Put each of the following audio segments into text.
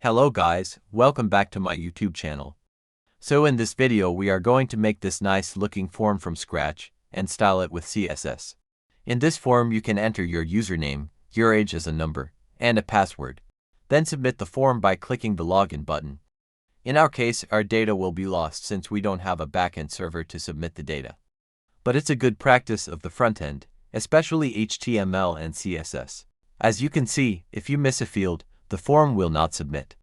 Hello guys, welcome back to my YouTube channel. So in this video we are going to make this nice looking form from scratch and style it with CSS. In this form you can enter your username, your age as a number, and a password. Then submit the form by clicking the login button. In our case, our data will be lost since we don't have a backend server to submit the data. But it's a good practice of the front end, especially HTML and CSS. As you can see, if you miss a field, the form will not submit.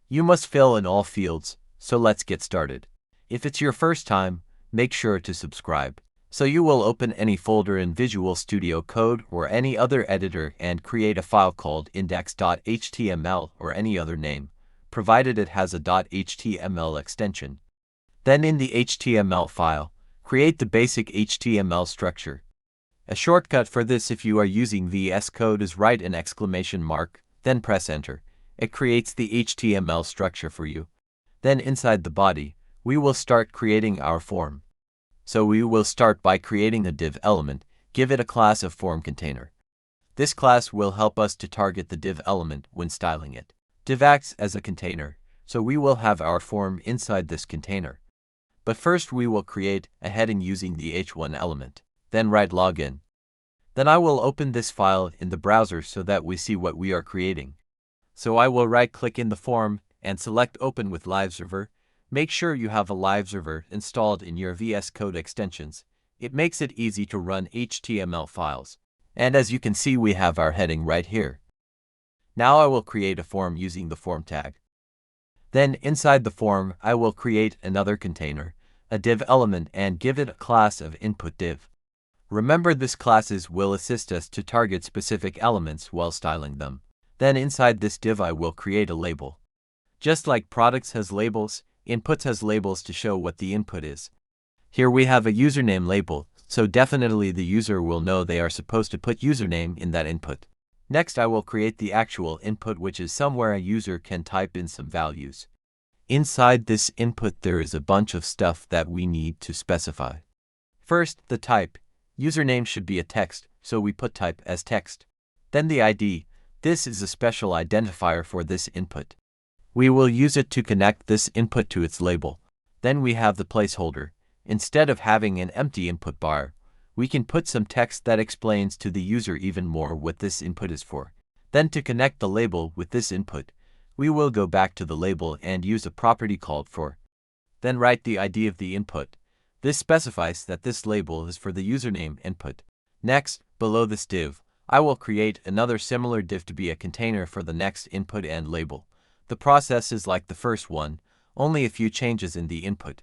You must fill in all fields, so let's get started. If it's your first time, make sure to subscribe, so you will open any folder in Visual Studio Code or any other editor and create a file called index.html or any other name, provided it has a .html extension. Then in the HTML file, create the basic HTML structure. A shortcut for this if you are using VS Code is write an exclamation mark, then press enter. It creates the HTML structure for you. Then inside the body, we will start creating our form. So we will start by creating a div element, give it a class of form container. This class will help us to target the div element when styling it. Div acts as a container, so we will have our form inside this container. But first we will create a heading using the h1 element, then write login. Then I will open this file in the browser so that we see what we are creating. So I will right-click in the form and select Open with Live Server. Make sure you have a live server installed in your VS Code extensions. It makes it easy to run HTML files. And as you can see, we have our heading right here. Now I will create a form using the form tag. Then inside the form, I will create another container, a div element, and give it a class of input div. Remember, this classes will assist us to target specific elements while styling them. Then inside this div I will create a label. Just like products has labels, inputs has labels to show what the input is. Here we have a username label, so definitely the user will know they are supposed to put username in that input. Next I will create the actual input, which is somewhere a user can type in some values. Inside this input there is a bunch of stuff that we need to specify. First, the type. Username should be a text, so we put type as text. Then the ID. This is a special identifier for this input. We will use it to connect this input to its label. Then we have the placeholder. Instead of having an empty input bar, we can put some text that explains to the user even more what this input is for. Then to connect the label with this input, we will go back to the label and use a property called for. Then write the ID of the input. This specifies that this label is for the username input. Next, below this div, I will create another similar div to be a container for the next input and label. The process is like the first one, only a few changes in the input.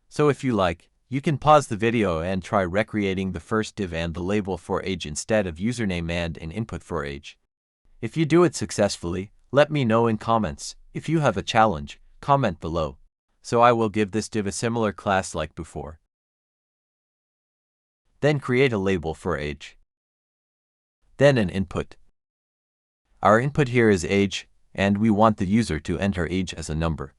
So if you like, you can pause the video and try recreating the first div and the label for age instead of username and an input for age. If you do it successfully, let me know in comments. If you have a challenge, comment below. So I will give this div a similar class like before. Then create a label for age. Then an input. Our input here is age, and we want the user to enter age as a number.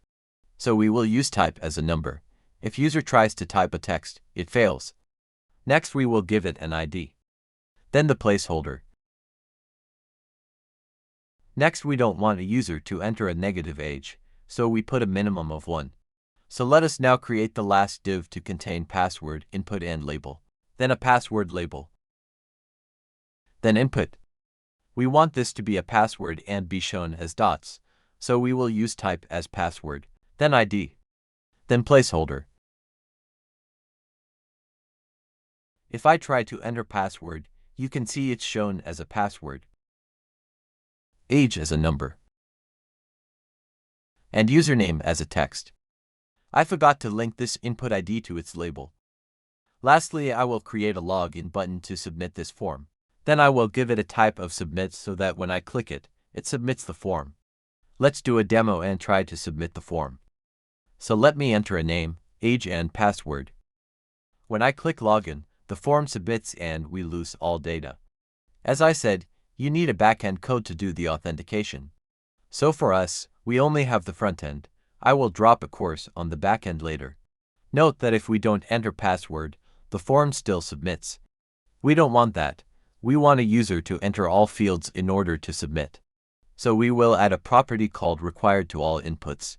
So we will use type as a number. If user tries to type a text, it fails. Next we will give it an ID. Then the placeholder. Next we don't want a user to enter a negative age, so we put a minimum of 1. So let us now create the last div to contain password, input and label. Then a password label. Then input. We want this to be a password and be shown as dots, so we will use type as password, then ID. Then placeholder. If I try to enter password, you can see it's shown as a password. Age as a number. And username as a text. I forgot to link this input ID to its label. Lastly, I will create a login button to submit this form. Then I will give it a type of submit so that when I click it, it submits the form. Let's do a demo and try to submit the form. So let me enter a name, age and password. When I click login, the form submits and we lose all data. As I said, you need a backend code to do the authentication. So for us, we only have the front end. I will drop a course on the backend later. Note that if we don't enter password, the form still submits. We don't want that. We want a user to enter all fields in order to submit. So we will add a property called required to all inputs.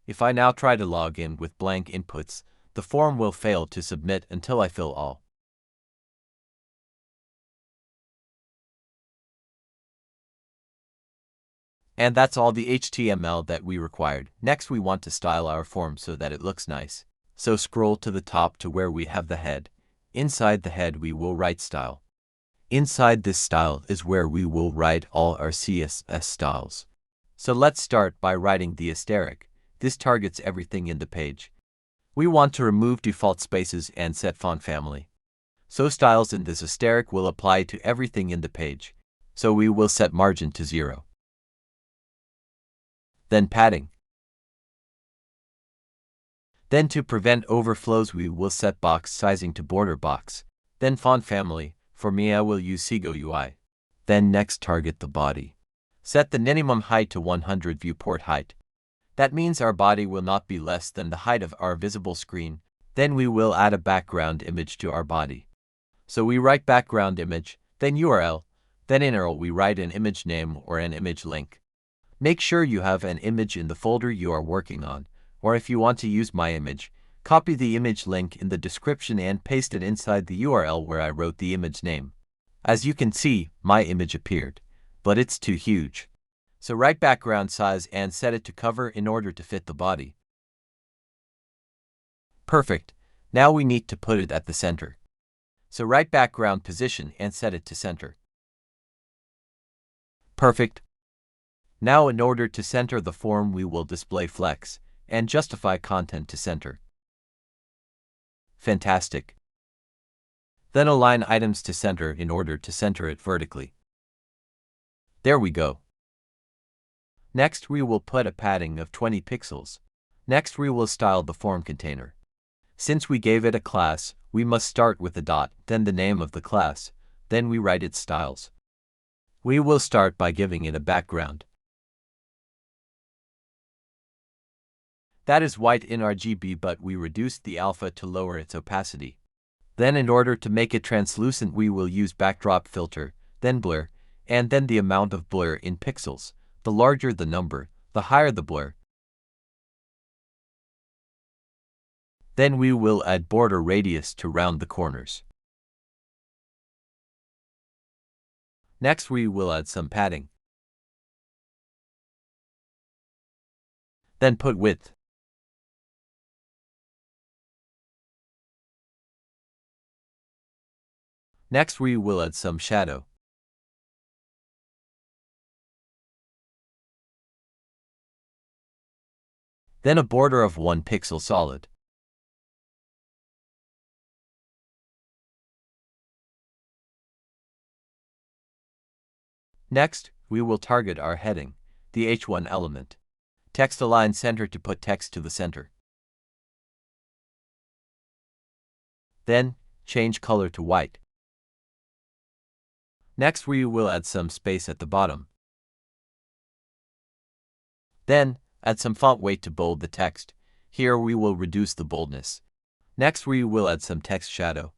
If I now try to log in with blank inputs, the form will fail to submit until I fill all. And that's all the HTML that we required. Next, we want to style our form so that it looks nice. So scroll to the top to where we have the head. Inside the head, we will write style. Inside this style is where we will write all our CSS styles. So let's start by writing the asterisk. This targets everything in the page. We want to remove default spaces and set font family. So styles in this asterisk will apply to everything in the page. So we will set margin to 0. Then padding. Then to prevent overflows, we will set box sizing to border box. Then font family. For me, I will use Seago UI. Then next, target the body. Set the minimum height to 100 viewport height. That means our body will not be less than the height of our visible screen. Then we will add a background image to our body. So we write background image, then URL, then in URL we write an image name or an image link. Make sure you have an image in the folder you are working on, or if you want to use my image, copy the image link in the description and paste it inside the URL where I wrote the image name. As you can see, my image appeared, but it's too huge. So write background size and set it to cover in order to fit the body. Perfect. Now we need to put it at the center. So write background position and set it to center. Perfect. Now in order to center the form, we will display flex and justify content to center. Fantastic. Then align items to center in order to center it vertically. There we go. Next, we will put a padding of 20 pixels. Next, we will style the form container. Since we gave it a class, we must start with a dot, then the name of the class, then we write its styles. We will start by giving it a background. That is white in RGB, but we reduced the alpha to lower its opacity. Then in order to make it translucent, we will use backdrop filter, then blur, and then the amount of blur in pixels. The larger the number, the higher the blur. Then we will add border radius to round the corners. Next, we will add some padding. Then put width. Next, we will add some shadow. Then a border of 1 pixel solid. Next, we will target our heading, the H1 element. Text align center to put text to the center. Then, change color to white. Next, we will add some space at the bottom. Then, add some font weight to bold the text. Here we will reduce the boldness. Next, we will add some text shadow.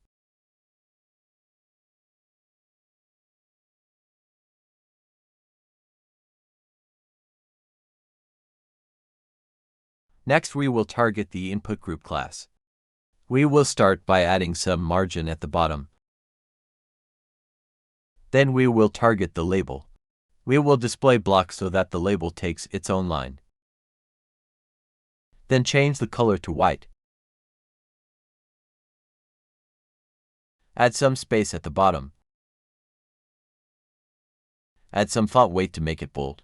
Next, we will target the input group class. We will start by adding some margin at the bottom. Then we will target the label. We will display block so that the label takes its own line. Then change the color to white. Add some space at the bottom. Add some font weight to make it bold.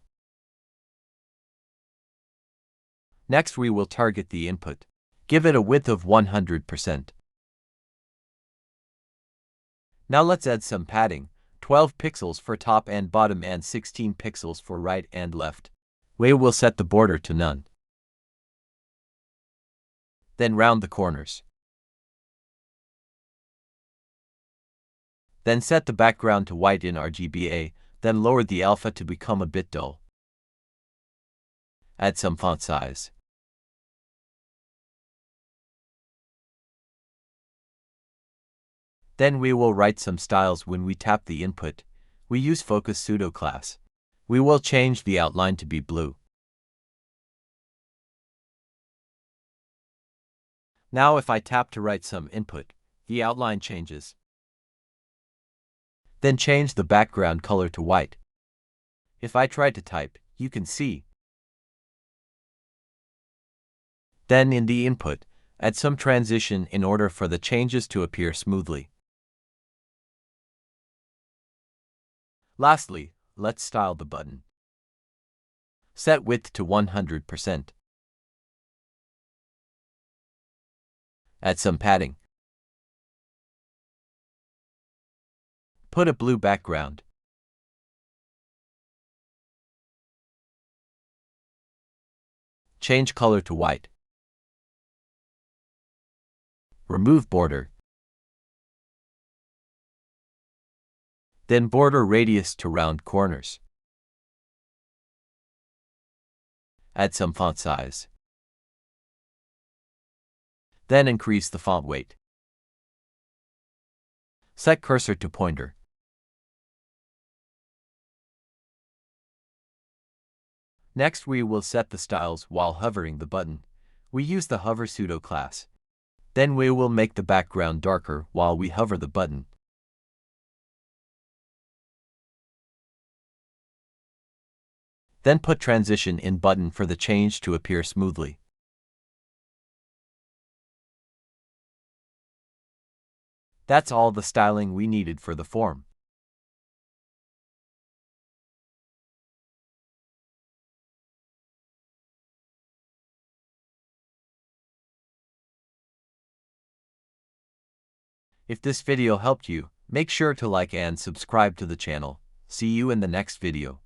Next, we will target the input. Give it a width of 100%. Now let's add some padding, 12 pixels for top and bottom and 16 pixels for right and left. We will set the border to none. Then round the corners. Then set the background to white in RGBA, then lower the alpha to become a bit dull. Add some font size. Then we will write some styles when we tap the input. we use focus pseudo class. We will change the outline to be blue. Now if I tap to write some input, the outline changes. Then change the background color to white. If I try to type, you can see. Then in the input, add some transition in order for the changes to appear smoothly. Lastly, let's style the button. Set width to 100%. Add some padding. Put a blue background. Change color to white. Remove border. Then border radius to round corners. Add some font size. Then increase the font weight. Set cursor to pointer. Next we will set the styles while hovering the button. We use the hover pseudo class. Then we will make the background darker while we hover the button. Then put transition in button for the change to appear smoothly. That's all the styling we needed for the form. If this video helped you, make sure to like and subscribe to the channel. See you in the next video.